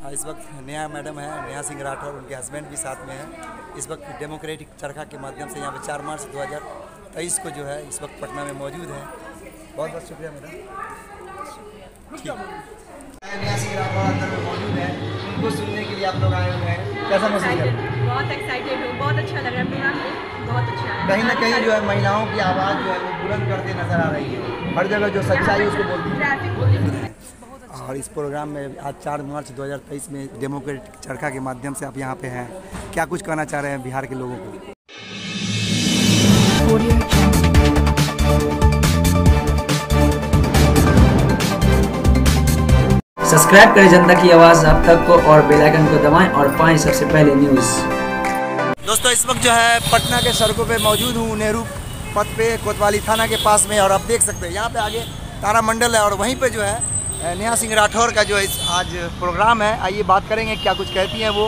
इस वक्त नेहा मैडम है, नेहा सिंह राठौर, उनके हस्बैंड भी साथ में हैं। इस वक्त डेमोक्रेटिक चरखा के माध्यम से यहाँ पे 4 मार्च 2023 को जो है इस वक्त पटना में मौजूद है। बहुत बहुत शुक्रिया मैडम। नेहा सिंह राठौर अंदर में मौजूद है, उनको सुनने के लिए आप लोग आए हुए हैं, कैसा महसूस कर रहे हैं? बहुत एक्साइटेड हूँ, बहुत अच्छा लग रहा है प्रोग्राम, बहुत अच्छा है। कहीं ना कहीं जो है महिलाओं की आवाज़ जो है वो बुलंद करते नजर आ रही है, हर जगह जो सच्चाई है उसको बोलती है। और इस प्रोग्राम में आज 4 मार्च 2023 में डेमोक्रेटिक चरखा के माध्यम से आप यहाँ पे हैं, क्या कुछ कहना चाह रहे हैं बिहार के लोगों को? सब्सक्राइब करें जनता की आवाज़ आप तक को और बेल आइकन को दबाएं और पाएं सबसे पहले न्यूज़। दोस्तों इस वक्त जो है पटना के सड़कों पे मौजूद हूँ, नेहरू पथ पे कोतवाली थाना के पास में, और आप देख सकते हैं यहाँ पे आगे तारामंडल है और वहीं पे जो है नेहा सिंह राठौर का जो है आज प्रोग्राम है। आइए बात करेंगे क्या कुछ कहती हैं वो।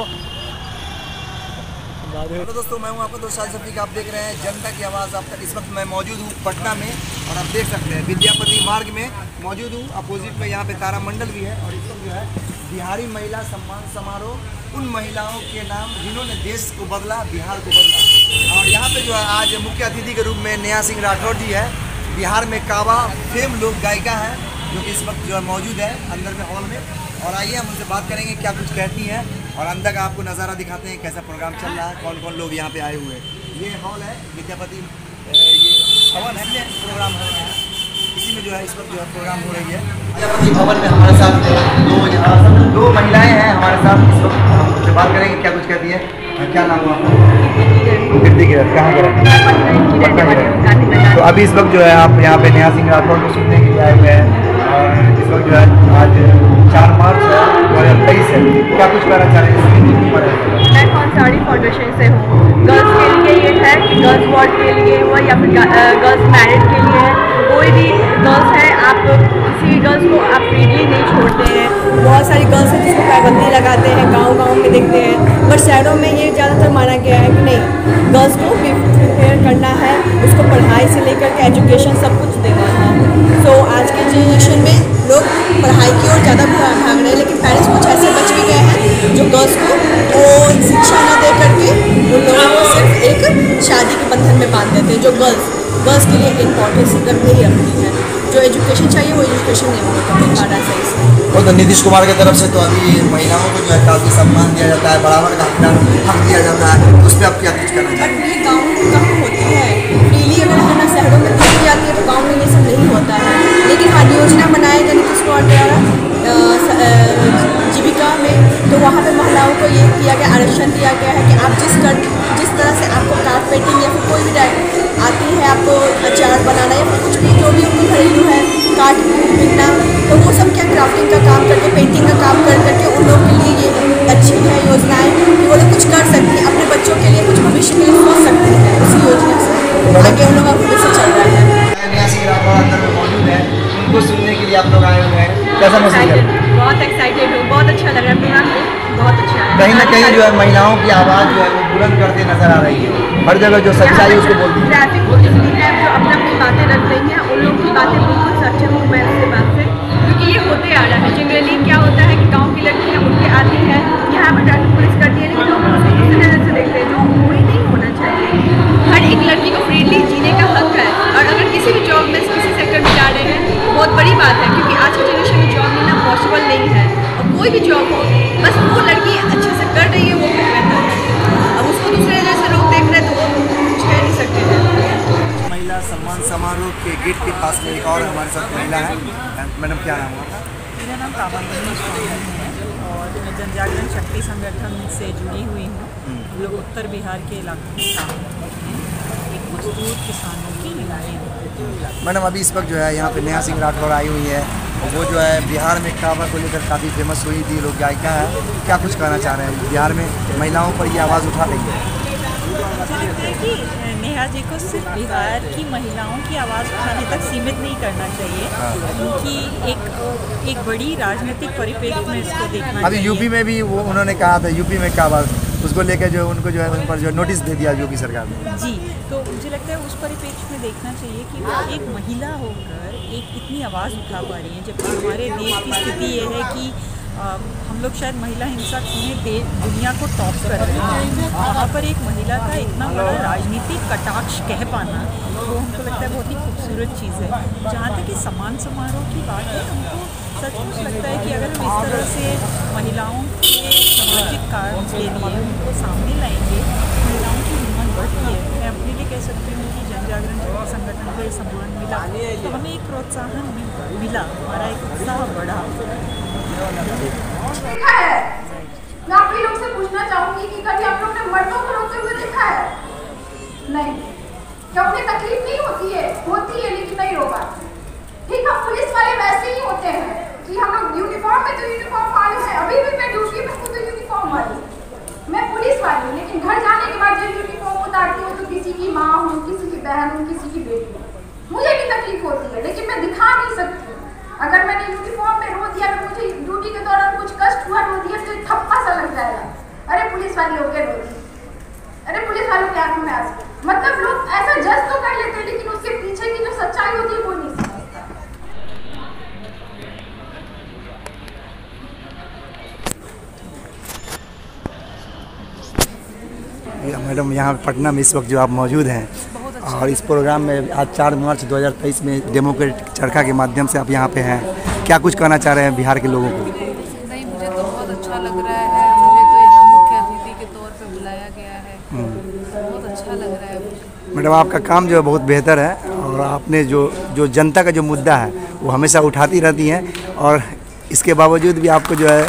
तो दोस्तों मैं हूँ आपको दोस्त शफीक, आप देख रहे हैं जनता की आवाज़ आप तक। इस वक्त मैं मौजूद हूँ पटना में और आप देख सकते हैं विद्यापति मार्ग में मौजूद हूँ। अपोजिट में यहाँ पे तारामंडल भी है और इस वक्त जो है बिहारी महिला सम्मान समारोह, उन महिलाओं के नाम जिन्होंने देश को बदला, बिहार को बदला। और यहाँ पे जो है आज मुख्य अतिथि के रूप में नेहा सिंह राठौर जी है, बिहार में कावा फेम लोक गायिका है, जो कि इस वक्त जो है मौजूद है अंदर में हॉल में। और आइए हम उनसे बात करेंगे क्या कुछ कहती हैं और अंदर का आपको नज़ारा दिखाते हैं कैसा प्रोग्राम चल रहा है, कौन कौन लोग यहाँ पे आए हुए हैं। ये हॉल है विद्यापति, ये भवन है प्रोग्राम है, इसी में जो है इस वक्त जो है प्रोग्राम हो रही है। विद्यापति भवन में हमारे साथ दो महिलाएँ हैं हमारे साथ, इस वक्त हम उनसे बात करेंगे क्या कुछ कहती है। क्या नाम हुआ आपका? कीर्ति गिरत, कहाँ गिरत? तो अभी इस वक्त जो है आप यहाँ पे नेहा सिंह राठौर को सुनने के लिए आए हुए हैं और इस वक्त जो है आज 4 मार्च 2023 है, क्या कुछ कहना चाह रहे हैं? मैं कौनसाड़ी फाउंडेशन से हूँ। गर्ल्स के लिए ये है कि गर्ल्स वार्ड के लिए हुआ या फिर गर्ल्स मैरिड के लिए है, कोई भी गर्ल्स है आप किसी गर्ल्स को आप फ्रीली नहीं छोड़ते हैं। बहुत सारी गर्ल्स हैं जिसको पाबंदी लगाते हैं, गाँव में देखते हैं, बट शहरों में ये ज़्यादातर माना गया है कि नहीं, गर्ल्स को प्रिपेयर करना है, उसको पढ़ाई से लेकर के एजुकेशन सब कुछ देना है। तो आज के जनरेशन में लोग पढ़ाई की ओर ज़्यादा भाग रहे हैं, लेकिन पेरेंट्स कुछ ऐसे बच भी गए हैं जो गर्ल्स को वो शिक्षा न दे करके उन लोगों को सिर्फ एक शादी के बंधन में बांध देते हैं, जो गर्ल्स के लिए इम्पोर्टेंस नहीं रखती है। जो एजुकेशन चाहिए वो एजुकेशन नहीं मिल पाता सही से। वो तो नीतीश कुमार की तरफ से तो अभी महिलाओं को जो है काफ़ी सम्मान दिया जाता है, बराबर का हक दिया जाता है, उस पर आप क्या कुछ करना चाहिए? बट ये गाँव में कम होती है, फ्रीली अगर करना शहरों में दी जाती है तो गाँव में ये सब नहीं होता है। लेकिन हाँ योजना बनाए गए नीतीश कुमार द्वारा जीविका में, तो वहाँ पे महिलाओं को ये किया गया, आरक्षण दिया गया है कि आप जिस तरह से आपको कारपेंटिंग या फिर कोई भी आती है, आपको अचार बनाना या फिर कुछ भी जो भी उनको घरेलू है, काट बिकना, तो वो सब क्या क्राफ्टिंग का काम करके, पेंटिंग का काम करके उन लोगों के लिए ये अच्छी है योजनाएं कि वो लोग कुछ कर सकती हैं, अपने बच्चों के लिए कुछ भविष्य के लिए सोच सकते हैं। उसी योजना से आगे उन लोगों का भविष्य चल रहा है। नेहा सिंह राठौर अंदर में मौजूद है, उनको सुनने के लिए आप लोग आए हुए हैं, कैसा महसूस कर रहे हैं? बहुत एक्साइटेड हूँ, बहुत अच्छा लग रहा है प्रोग्राम, बहुत अच्छा है। कहीं ना कहीं जो है महिलाओं की आवाज़ जो है वो बुलंद करते नजर आ रही है, हर जगह जो सच्चाई है उसको बोलती है। ट्रैफिक पुलिस भी है जो अपनी अपनी बातें रख रही हैं, उन लोगों की बातें बिल्कुल सच है, मैं उसके बात से, क्योंकि ये होते आ रहा है। जनरली क्या होता है कि गाँव की लड़कियाँ उठ के आती हैं, यहाँ पर ट्रैफिक पुलिस करती है, लेकिन लोग उसको दूसरी नज़र से देखते हैं, जो वही नहीं होना चाहिए। हर एक लड़की को फ्रीली जीने का हक है, और अगर किसी भी जॉब में किसी सेक्टर में जा रहे हैं बहुत बड़ी बात है, क्योंकि आज की जनरेशन में जॉब मिलना पॉसिबल नहीं है। और कोई भी जॉब हो, बस वो लड़की अच्छे से कर रही है वो बेहतर है। अब उसको दूसरे नज़र से लोग देख रहे हैं तो वो कुछ कह नहीं सकते हैं। महिला सम्मान समारोह के गेट के पास में एक और हमारे साथ महिला है। मैडम क्या नाम हुआ? मेरा नाम कामांगनी स्वामी है और मैं जनजागरण शक्ति संगठन से जुड़ी हुई हूँ। हम लोग उत्तर बिहार के इलाकों में काम करते हैं, एक मजदूर किसानों की लड़ाई। मैडम अभी इस वक्त जो है यहाँ पे नेहा सिंह राठौर आई हुई है, वो जो है बिहार में कावा को लेकर काफ़ी फेमस हुई थी, लोग गायिका है, क्या कुछ कहना चाह रहे हैं? बिहार में महिलाओं पर ये आवाज़ उठा रही है। मुझे लगता है कि नेहा जी को सिर्फ बिहार की महिलाओं की आवाज़ उठाने तक सीमित नहीं करना चाहिए, क्योंकि एक बड़ी राजनीतिक परिप्रेक्ष्य में इसको देखना अभी यूपी में भी वो उन्होंने कहा था, यूपी में क्या आवाज़ उसको लेकर जो उनको जो है उन पर जो नोटिस दे दिया योगी सरकार ने। जी, तो मुझे लगता है उस परिप्रेक्ष्य में देखना चाहिए कि वो एक महिला होकर एक इतनी आवाज़ उठा पा रही है, जबकि हमारे देश की स्थिति ये है कि हम लोग शायद महिला हिंसा में दुनिया को टॉप कर रहे हैं। वहाँ पर एक महिला का इतना बड़ा राजनीतिक कटाक्ष कह पाना वो हमको लगता है बहुत ही खूबसूरत चीज़ है। जहाँ तक कि सम्मान समारोह की बात है, हमको सचमुच लगता है कि अगर हम इस तरह से महिलाओं के सामाजिक कार्य के लिए उनको सामने लाएंगे, महिलाओं की हिम्मत बढ़ती है। मैं अपने लिए कह सकती हूँ कि जन जागरण संगठन को सम्मान मिला तो हमें एक प्रोत्साहन मिला, हमारा एक उत्साह बढ़ा। देखा है, मैं आप लोग से पूछना चाहूंगी कि कभी आप लोग ने मर्दों को रोते हुए देखा है? नहीं। क्या उन्हें तकलीफ नहीं होती है? होती है, लेकिन नहीं रो पाते। ठीक है, पुलिस वाले वैसे ही होते हैं कि हम लोग यूनिफॉर्म में तो यूनिफॉर्म वाले हैं, अभी भी मैं ड्यूटी में हूँ तो यूनिफॉर्म वाली, मैं पुलिस वाली हूँ, लेकिन घर जाने के बाद जब यूनिफॉर्म उतारती हूँ तो किसी की माँ हूँ, किसी की बहन हूँ, किसी की बेटी हूँ, मुझे भी तकलीफ होती है, लेकिन मैं दिखा नहीं सकती। अगर मैंने यूनिफॉर्म में रो दिया, अगर मुझे ड्यूटी के दौरान कुछ कष्ट हुआ, रो दिया, तो एक थप्पा सा लग जाएगा, अरे पुलिस वाली होकर रो दी, अरे पुलिस वालों के आंखों में आंसू। मतलब लोग ऐसा जज तो कर लेते हैं, लेकिन उसके पीछे की जो सच्चाई होती है वो नहीं समझता। मैडम, यहाँ पटना में इस वक्त जो आप मौजूद हैं और इस प्रोग्राम में आज 4 मार्च 2023 में डेमोक्रेटिक चरखा के माध्यम से आप यहाँ पे हैं, क्या कुछ कहना चाह रहे हैं बिहार के लोगों को? नहीं, मुझे तो बहुत अच्छा लग रहा है, मुझे तो यहाँ मुख्य अतिथि के तौर पे बुलाया गया है, बहुत अच्छा लग रहा है मुझे। मैडम, आपका काम जो है बहुत बेहतर है और आपने जो जनता का जो मुद्दा है वो हमेशा उठाती रहती हैं, और इसके बावजूद भी आपको जो है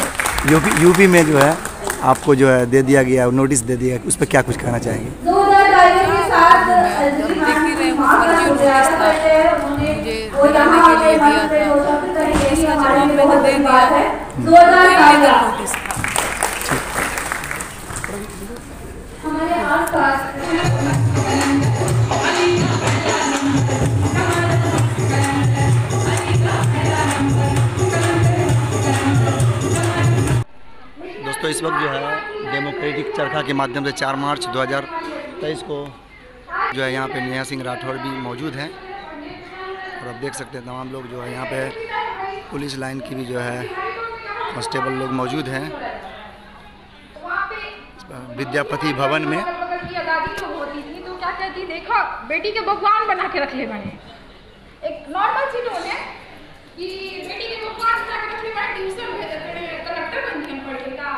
यूपी में जो है आपको जो है दे दिया गया, नोटिस दे दिया, उस पर क्या कुछ कहना चाहेंगे? दोस्तों, इस वक्त जो है डेमोक्रेटिक चरखा के माध्यम से 4 मार्च 2023 को जो है यहाँ पे नेहा सिंह राठौर भी मौजूद हैं, और आप देख सकते हैं तमाम लोग जो है यहाँ पे पुलिस लाइन की भी जो है कांस्टेबल लोग मौजूद हैं विद्यापति भवन में। आज़ादी तो होती थी तो क्या कहती, देखो बेटी के भगवान बना के रख ले बने, एक नॉर्मल सी टोन है कि बेटी के भगवान बना के रख ले बने, ट्यूशन कलेक्टर बन गए पढ़ेगा,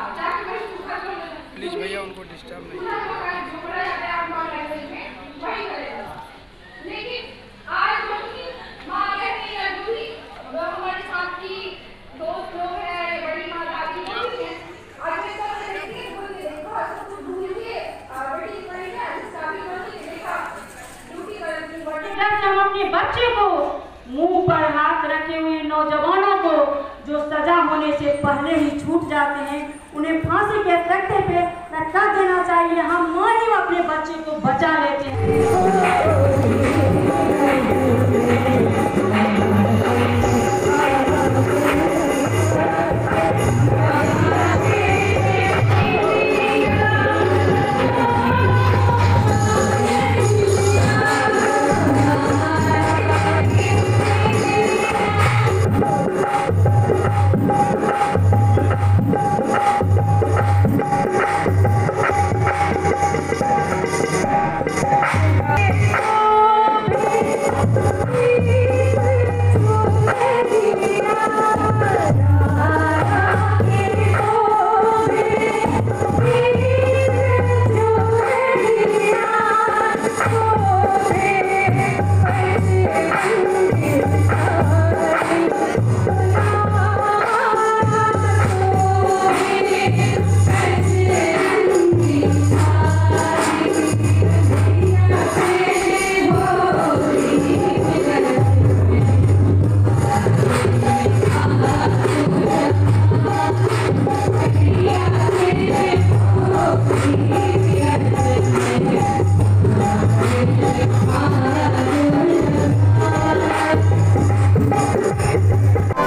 प्लीज भैया उनको डिस्टर्ब नहीं। लेकिन आज माँ कहती है दूरी, हमारे साथ की दोस्त लोग हैं, बड़ी माँ दादी लोग हैं, आज मैं सब देखती है, बोलते देखो सब भूल के बेटी पढ़ी है, शादी होती है, देखा ड्यूटी करती है। जब हम अपने बच्चे को मुंह पर हाथ रखे हुए नौजवानों को जो सजा होने से पहले ही छूट जाते हैं, उन्हें फांसी के तख्ते पे लटका देना चाहिए। हम मां ही अपने बच्चे को बचा लेते हैं।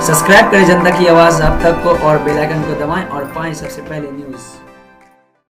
सब्सक्राइब करें जनता की आवाज़ आप तक को और बेल आइकन को दबाएं और पाएं सबसे पहले न्यूज़।